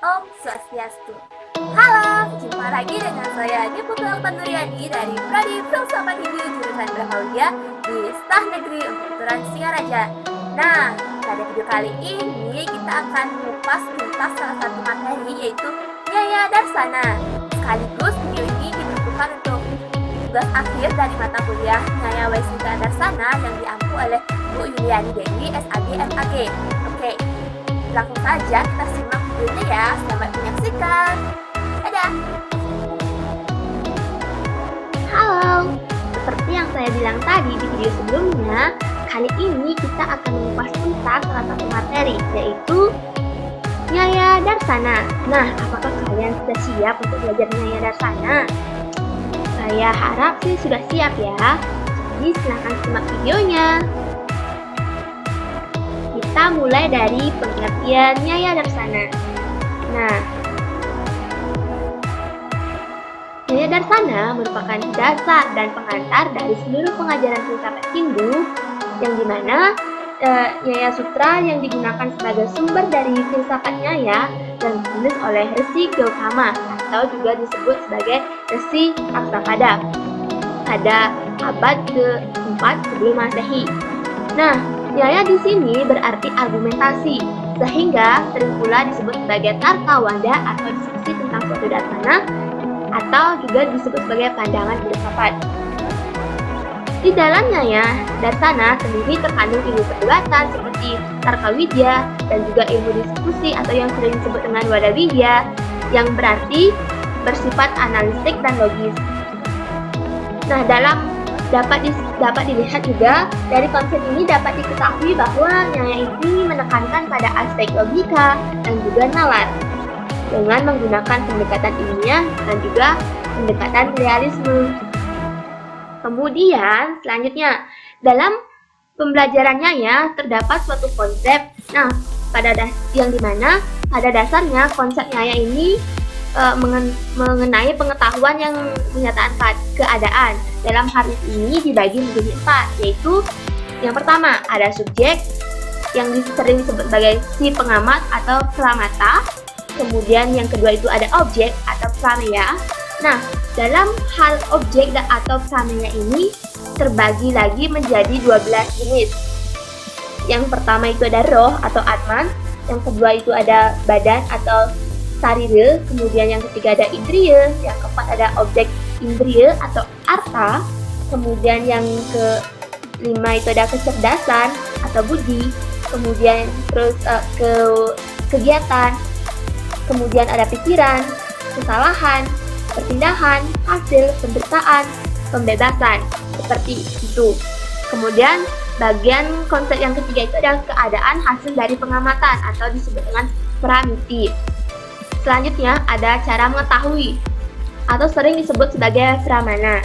Om Swastiastu. Halo, jumpa lagi dengan saya Niputu Alpanduriani dari Prodi Filsafat Hindu jurusan Berhaulia di Staf Negeri Unturan Singaraja. Nah, pada video kali ini kita akan mengupas tuntas salah satu materi yaitu Nyaya Darsana. Sekaligus video ini diperuntukkan untuk tugas akhir dari mata kuliah Nyaya Waisika Darsana yang diampu oleh Bu Yuliani Dewi SAG MAG. Oke, langsung saja kita simak videonya ya. Selamat menyaksikan. Dadah. Halo, seperti yang saya bilang tadi di video sebelumnya, kali ini kita akan mengupas tuntas salah satu materi, yaitu Nyaya Darsana. Nah, apakah kalian sudah siap untuk belajar Nyaya Darsana? Saya harap sih sudah siap ya. Jadi silahkan simak videonya. Kita mulai dari pengertian Nyaya Darsana. Nah, Nyaya Darsana merupakan dasar dan pengantar dari seluruh pengajaran filsafat Hindu, yang dimana Nyaya Sutra yang digunakan sebagai sumber dari filsafat Nyaya dan ditulis oleh Resi Gautama atau juga disebut sebagai Resi Aksapada pada abad ke-4 sebelum Masehi. Nah, Nyaya di sini berarti argumentasi, sehingga sering pula disebut sebagai tarkawada atau diskusi tentang suatu darsana, atau juga disebut sebagai pandangan filsafat. Di dalam Nyaya Darsana sendiri terkandung ilmu perdebatan seperti Tarkawidya dan juga ilmu diskusi atau yang sering disebut dengan Wadawidya, yang berarti bersifat analitik dan logis. Nah, dapat dilihat juga dari konsep ini dapat diketahui bahwa Nyaya ini menekankan pada aspek logika dan juga nalar dengan menggunakan pendekatan ilmiah dan juga pendekatan realisme. Kemudian selanjutnya dalam pembelajarannya ya terdapat suatu konsep. Nah, yang dimana pada dasarnya konsep Nyaya ini mengenai pengetahuan yang menyatakan keadaan. Dalam hal ini dibagi menjadi 4, yaitu yang pertama ada subjek yang sering disebut sebagai si pengamat atau pramata. Kemudian yang kedua itu ada objek atau prameya. Nah, dalam hal objek atau prameya ini terbagi lagi menjadi 12 jenis. Yang pertama itu ada roh atau atman, yang kedua itu ada badan atau sarira, kemudian yang ketiga ada indriya, yang keempat ada objek indriya atau arta, kemudian yang kelima itu ada kecerdasan atau budi, kemudian terus kegiatan, kemudian ada pikiran, kesalahan, perpindahan, hasil, penderitaan, pembebasan, seperti itu. Kemudian bagian konsep yang ketiga itu adalah keadaan hasil dari pengamatan atau disebut dengan pramiti. Selanjutnya ada cara mengetahui atau sering disebut sebagai pramana.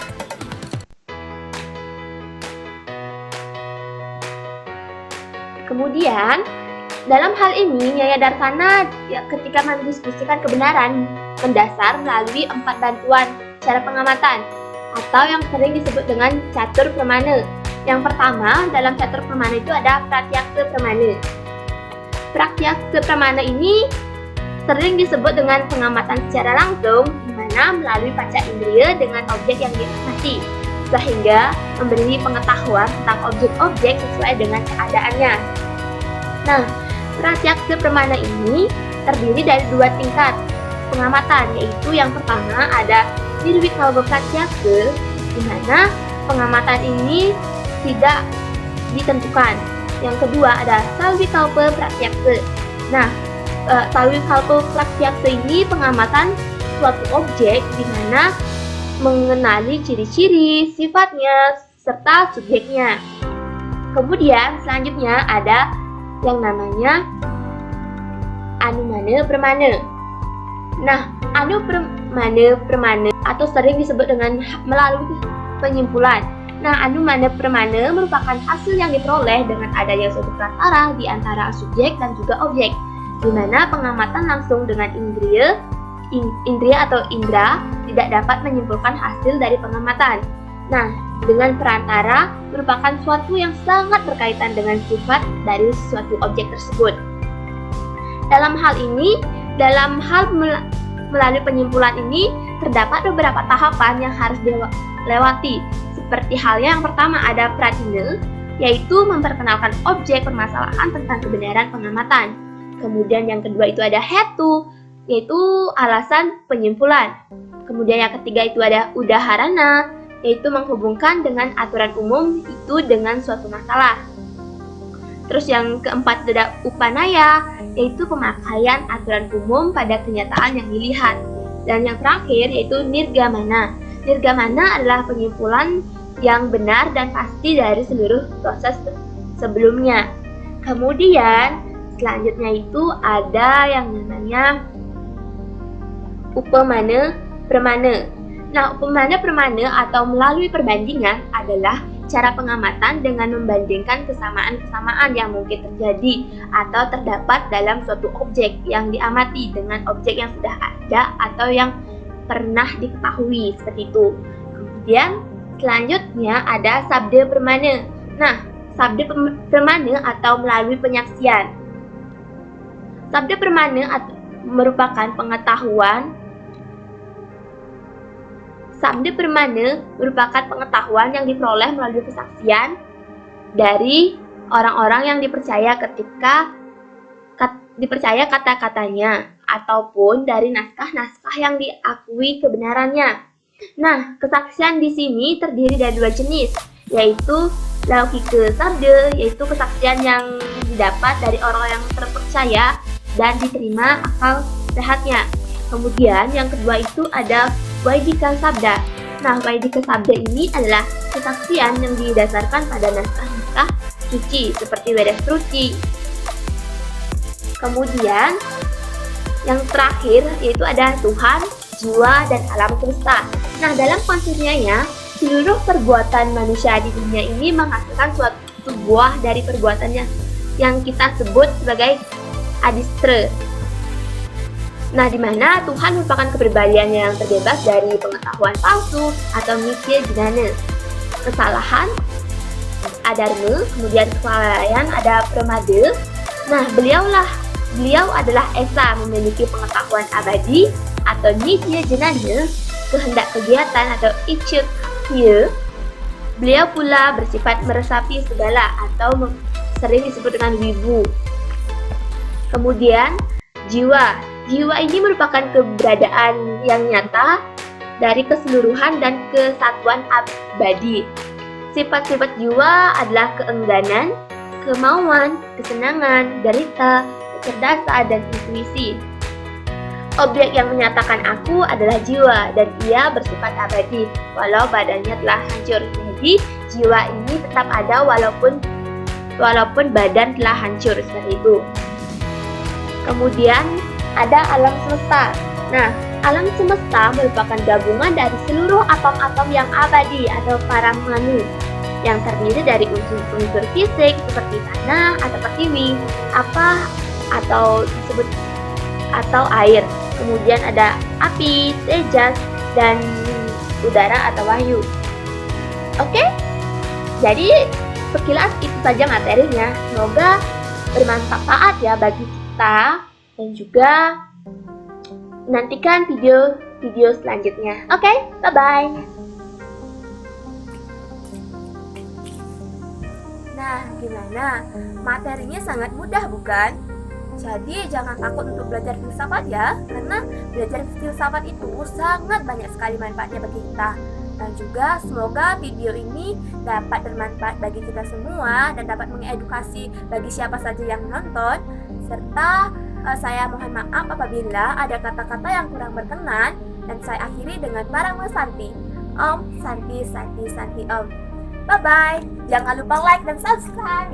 Kemudian dalam hal ini, Nyaya Darsana ketika mendiskusikan kebenaran mendasar melalui 4 bantuan cara pengamatan atau yang sering disebut dengan catur pramana. Yang pertama, dalam catur pramana itu ada pratyaksa pramana. Pratyaksa pramana ini sering disebut dengan pengamatan secara langsung, di mana melalui panca indera dengan objek yang diamati, sehingga memberi pengetahuan tentang objek-objek sesuai dengan keadaannya. Nah, pratyaksa pramana ini terdiri dari 2 tingkat pengamatan, yaitu yang pertama ada nirvikalpa pratyaksa, di mana pengamatan ini tidak ditentukan. Yang kedua ada salvikalpa pratyaksa. Nah, salvikalpa pratyaksa ini pengamatan suatu objek di mana mengenali ciri-ciri, sifatnya, serta subjeknya. Kemudian selanjutnya ada yang namanya Anumana Pramana. Nah, Anumana Pramana atau sering disebut dengan melalui penyimpulan. Nah, Anumana Pramana merupakan hasil yang diperoleh dengan adanya suatu perantara di antara subjek dan juga objek, di mana pengamatan langsung dengan indria atau indra tidak dapat menyimpulkan hasil dari pengamatan. Nah, dengan perantara merupakan suatu yang sangat berkaitan dengan sifat dari suatu objek tersebut. Dalam hal ini, dalam hal melalui penyimpulan ini terdapat beberapa tahapan yang harus dilewati. Seperti halnya yang pertama ada pratine, yaitu memperkenalkan objek permasalahan tentang kebenaran pengamatan. Kemudian yang kedua itu ada hetu, yaitu alasan penyimpulan. Kemudian yang ketiga itu ada udaharana, yaitu menghubungkan dengan aturan umum itu dengan suatu masalah. Terus yang keempat ada upanaya, yaitu pemakaian aturan umum pada kenyataan yang dilihat. Dan yang terakhir yaitu nirgamana. Nirgamana adalah penyimpulan yang benar dan pasti dari seluruh proses sebelumnya. Kemudian selanjutnya itu ada yang namanya upamana permana. Nah, upamana permana atau melalui perbandingan adalah cara pengamatan dengan membandingkan kesamaan-kesamaan yang mungkin terjadi atau terdapat dalam suatu objek yang diamati dengan objek yang sudah ada atau yang pernah diketahui, seperti itu. Kemudian selanjutnya ada sabda permana. Nah, sabda permana atau melalui penyaksian. Sabda permana merupakan pengetahuan. Sabda permana merupakan pengetahuan yang diperoleh melalui kesaksian dari orang-orang yang dipercaya dipercaya kata-katanya ataupun dari naskah-naskah yang diakui kebenarannya. Nah, kesaksian di sini terdiri dari dua jenis, yaitu laukika sabda, yaitu kesaksian yang didapat dari orang yang terpercaya dan diterima akal sehatnya. Kemudian yang kedua itu ada Vaidika Sabda. Nah, Vaidika Sabda ini adalah kesaksian yang didasarkan pada naskah-naskah suci seperti Veda Shruti. Kemudian yang terakhir yaitu ada Tuhan, jiwa, dan alam semesta. Nah, dalam konsepnya seluruh perbuatan manusia di dunia ini menghasilkan suatu buah dari perbuatannya yang kita sebut sebagai adistra. Nah, di mana Tuhan merupakan kepribadian yang terbebas dari pengetahuan palsu atau nitya jnana. Kesalahan ada dharma, kemudian kelalaian ada pramada. Nah, beliau adalah esa memiliki pengetahuan abadi atau nitya jnana, kehendak kegiatan atau icha karya. Beliau pula bersifat meresapi segala atau sering disebut dengan wibu. Kemudian jiwa. Jiwa ini merupakan keberadaan yang nyata dari keseluruhan dan kesatuan abadi. Sifat-sifat jiwa adalah keengganan, kemauan, kesenangan, derita, kecerdasan, dan intuisi. Objek yang menyatakan aku adalah jiwa dan ia bersifat abadi walau badannya telah hancur. Jadi jiwa ini tetap ada walaupun badan telah hancur, seperti itu. Kemudian ada alam semesta. Nah, alam semesta merupakan gabungan dari seluruh atom-atom yang abadi atau paramanu yang terdiri dari unsur-unsur fisik seperti tanah atau pertiwi, atau air. Kemudian ada api, tejas, dan udara atau wahyu. Oke? Jadi sekilas itu saja materinya. Semoga bermanfaat ya bagi kita. Dan juga nantikan video selanjutnya. Oke, bye-bye. Nah, gimana? Materinya sangat mudah, bukan? Jadi jangan takut untuk belajar filsafat ya, karena belajar filsafat itu sangat banyak sekali manfaatnya bagi kita. Dan juga semoga video ini dapat bermanfaat bagi kita semua dan dapat mengedukasi bagi siapa saja yang menonton. Serta saya mohon maaf apabila ada kata-kata yang kurang berkenan, dan saya akhiri dengan Parama Santi. Om Santi Santi Santi Om. Bye bye. Jangan lupa like dan subscribe.